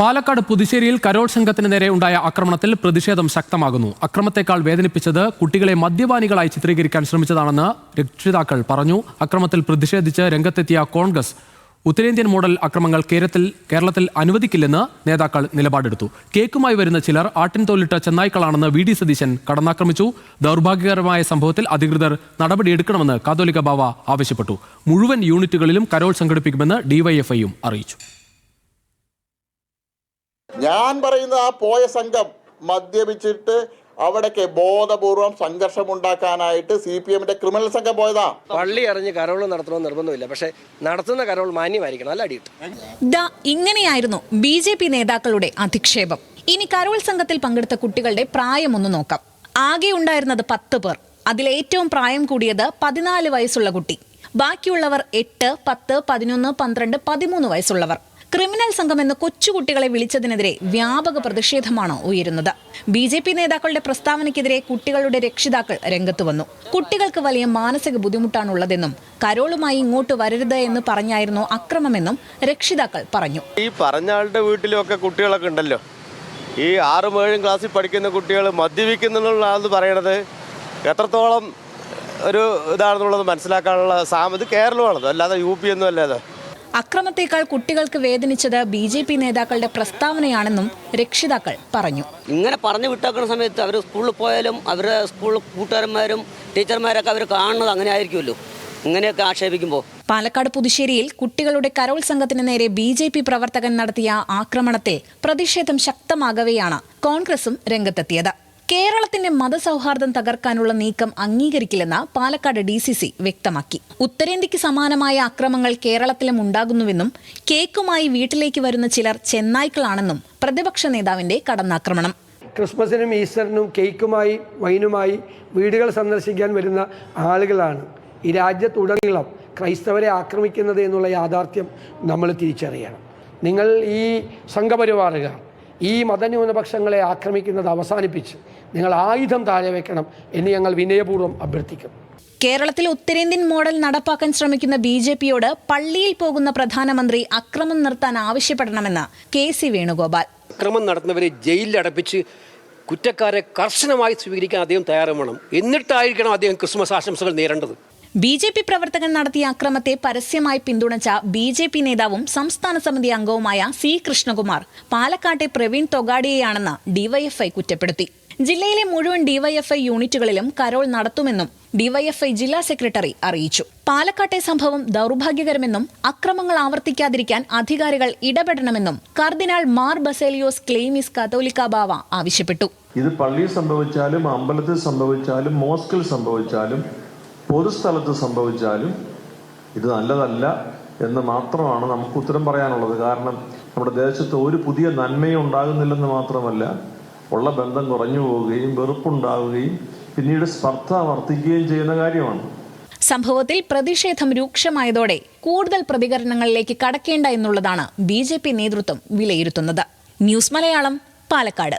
Palakkad പുതുശ്ശേരിയിൽ Carol സംഘത്തിന് നേരെ ഉണ്ടായ ആക്രമണത്തിൽ പ്രതിഷേധം ശക്തമാകുന്നു. അക്രമത്തെക്കാൾ വേദനിപ്പിച്ചത് കുട്ടികളെ മദ്യപാനികളായി ചിത്രീകരിക്കാൻ ശ്രമിച്ചതാണെന്ന് രക്ഷിതാക്കൾ പറഞ്ഞു. അക്രമത്തിൽ പ്രതിഷേധിച്ച് രംഗത്തെത്തിയ കോൺഗ്രസ് ഉത്തരേന്ത്യൻ മോഡൽ അക്രമങ്ങൾ കേരളത്തിൽ അനുവദിക്കില്ലെന്ന് നേതാക്കൾ നിലപാടെടുത്തു. കേക്കുമായി വരുന്ന ചിലർ ആട്ടിൻതോലിട്ട ചെന്നായ്ക്കളാണെന്ന് വി ഡി സതീശൻ കടന്നാക്രമിച്ചു. ദൗർഭാഗ്യകരമായ സംഭവത്തിൽ അധികൃതർ നടപടിയെടുക്കണമെന്ന് കാതോലിക്ക ബാവ ആവശ്യപ്പെട്ടു. മുഴുവൻ യൂണിറ്റുകളിലും കരോൾ സംഘടിപ്പിക്കുമെന്ന് ഡിവൈഎഫ്ഐയും അറിയിച്ചു. ഞാൻ പറയുന്നത് ആ പോയ സംഘം മദ്യപിച്ചിട്ട് അവിടേക്ക് ബോധപൂർവം സംഘർഷമുണ്ടാക്കാനായിട്ട് CPM-ന്റെ ക്രിമിനൽ സംഘം പോയതാ. പള്ളി അറിഞ്ഞ് കരോൾ നടത്തണമെന്ന് നിർബന്ധമില്ല, പക്ഷെ നടത്തുന്ന കരോൾ മാന്യമായിരിക്കണം, അല്ല അടിയിട്ട്. ഇങ്ങനെയായിരുന്നു BJP നേതാക്കളുടെ അധിക്ഷേപം. ഇനി കരോൾ സംഘത്തിൽ പങ്കെടുത്ത കുട്ടികളുടെ പ്രായം ഒന്ന് നോക്കാം. ആകെ ഉണ്ടായിരുന്നത് 10 പേർ. അതിലേറ്റവും പ്രായം കൂടിയത് 14 വയസ്സുള്ള കുട്ടി. ബാക്കിയുള്ളവർ 8, 10, 11, 12, 13 വയസ്സുള്ളവർ. ക്രിമിനൽ സംഘമെന്ന് കൊച്ചുകുട്ടികളെ വിളിച്ചതിനെതിരെ വ്യാപക പ്രതിഷേധമാണ് ഉയരുന്നത്. BJP നേതാക്കളുടെ പ്രസ്താവനയ്ക്കെതിരെ കുട്ടികളുടെ രക്ഷിതാക്കൾ രംഗത്ത് വന്നു. കുട്ടികൾക്ക് വലിയ മാനസിക ബുദ്ധിമുട്ടാണുള്ളതെന്നും കരോളുമായി ഇങ്ങോട്ട് വരരുത് എന്ന് പറഞ്ഞായിരുന്നു അക്രമമെന്നും രക്ഷിതാക്കൾ പറഞ്ഞു. ഈ പറഞ്ഞ ആളുടെ വീട്ടിലൊക്കെ കുട്ടികളൊക്കെ ഉണ്ടല്ലോ. ഈ 6, 7 ക്ലാസ്സിൽ പഠിക്കുന്ന കുട്ടികൾ മദ്യപിക്കുന്നുള്ളതാണെന്ന് പറയണത് എത്രത്തോളം ഒരു ഇതാണെന്നുള്ളത് മനസ്സിലാക്കാനുള്ള ഇത് കേരളമാണത്, അല്ലാതെ UP ഒന്നും അല്ലാതെ. അക്രമത്തേക്കാൾ കുട്ടികൾക്ക് വേദനിച്ചത് BJP നേതാക്കളുടെ പ്രസ്താവനയാണെന്നും രക്ഷിതാക്കൾ പറഞ്ഞു. ഇങ്ങനെ പറഞ്ഞു വിട്ടാക്കുന്ന സമയത്ത് അവർ സ്കൂളിൽ പോയാലും അവരുടെ സ്കൂൾ കൂട്ടുകാരന്മാരും ടീച്ചർമാരൊക്കെ അവർ കാണുന്നത് അങ്ങനെ ആയിരിക്കുമല്ലോ, ഇങ്ങനെയൊക്കെ ആക്ഷേപിക്കുമ്പോൾ. പാലക്കാട് പുതുശ്ശേരിയിൽ കുട്ടികളുടെ കരോൾ സംഘത്തിന് നേരെ BJP പ്രവർത്തകൻ നടത്തിയ ആക്രമണത്തിൽ പ്രതിഷേധം ശക്തമാകവെയാണ് കോൺഗ്രസും രംഗത്തെത്തിയത്. കേരളത്തിന്റെ മതസൗഹാർദ്ദം തകർക്കാനുള്ള നീക്കം അംഗീകരിക്കില്ലെന്ന് പാലക്കാട് DCC വ്യക്തമാക്കി. ഉത്തരേന്ത്യക്ക് സമാനമായ അക്രമങ്ങൾ കേരളത്തിലും ഉണ്ടാകുന്നുവെന്നും കേക്കുമായി വീട്ടിലേക്ക് വരുന്ന ചിലർ ചെന്നായ്ക്കളാണെന്നും പ്രതിപക്ഷ നേതാവിന്റെ കടന്നാക്രമണം. ക്രിസ്മസിനും ഈസ്റ്ററിനും കേക്കുമായി വൈനുമായി വീടുകൾ സന്ദർശിക്കാൻ വരുന്ന ആളുകളാണ് ഈ രാജ്യത്തുടനീളം ക്രൈസ്തവരെ ആക്രമിക്കുന്നത് എന്നുള്ള യാഥാർത്ഥ്യം നമ്മൾ തിരിച്ചറിയണം. നിങ്ങൾ ഈ സംഘപരിവാറുകാർ ഈ മതന്യൂനപക്ഷങ്ങളെ ആക്രമിക്കുന്നത് അവസാനിപ്പിച്ച് നിങ്ങൾ ആയുധം താഴെ വെക്കണം എന്ന് ഞങ്ങൾ വിനയപൂർവ്വം അഭ്യർത്ഥിക്കും. കേരളത്തിൽ ഉത്തരേന്ത്യൻ മോഡൽ നടപ്പാക്കാൻ ശ്രമിക്കുന്ന BJP-യോട് പള്ളിയിൽ പോകുന്ന പ്രധാനമന്ത്രി അക്രമം നിർത്താൻ ആവശ്യപ്പെടണമെന്ന് KC വേണുഗോപാൽ. അക്രമം നടത്തുന്നവരെ ജയിലിൽ അടപ്പിച്ച് കുറ്റക്കാരെ കർശനമായി സ്വീകരിക്കാൻ അദ്ദേഹം തയ്യാറാവണം. എന്നിട്ടായിരിക്കണം അദ്ദേഹം ക്രിസ്മസ് ആശംസകൾ നേരേണ്ടത്. BJP പ്രവർത്തകൻ നടത്തിയ അക്രമത്തെ പരസ്യമായി പിന്തുണച്ച BJP നേതാവും സംസ്ഥാന സമിതി അംഗവുമായ C കൃഷ്ണകുമാർ പാലക്കാട്ടെ പ്രവീൺ തൊഗാഡിയെയാണെന്ന് DYFI കുറ്റപ്പെടുത്തി. ജില്ലയിലെ മുഴുവൻ DYFI യൂണിറ്റുകളിലും കരോൾ നടത്തുമെന്നും DYFI ജില്ലാ സെക്രട്ടറി അറിയിച്ചു. പാലക്കാട്ടെ സംഭവം ദൗർഭാഗ്യകരമെന്നും അക്രമങ്ങൾ ആവർത്തിക്കാതിരിക്കാൻ അധികാരികൾ ഇടപെടണമെന്നും കർദിനാൾ മാർ ബസേലിയോസ് ക്ലെയിമിസ് കാതോലിക്ക ബാവ ആവശ്യപ്പെട്ടു. ഇത് പള്ളിയിൽ സംഭവിച്ചാലും അമ്പലത്തിൽ സംഭവിച്ചാലും മോസ്കിൽ സംഭവിച്ചാലും പൊതുസ്ഥലത്ത് സംഭവിച്ചാലും ഇത് നല്ലതല്ല എന്ന് മാത്രമാണ് നമുക്ക് ഉത്തരം പറയാനുള്ളത്. കാരണം നമ്മുടെ ദേശത്ത് ഒരു പുതിയ നന്മയും ഉണ്ടാകുന്നില്ലെന്ന് മാത്രമല്ല, ഉള്ള ബന്ധം കുറഞ്ഞു പോവുകയും വെറുപ്പുണ്ടാവുകയും പിന്നീട് സ്പർദ്ധ വർദ്ധിക്കുകയും ചെയ്യുന്ന കാര്യമാണ്. സംഭവത്തിൽ പ്രതിഷേധം രൂക്ഷമായതോടെ കൂടുതൽ പ്രതികരണങ്ങളിലേക്ക് കടക്കേണ്ട എന്നുള്ളതാണ് BJP നേതൃത്വം വിലയിരുത്തുന്നത്. ന്യൂസ് മലയാളം, പാലക്കാട്.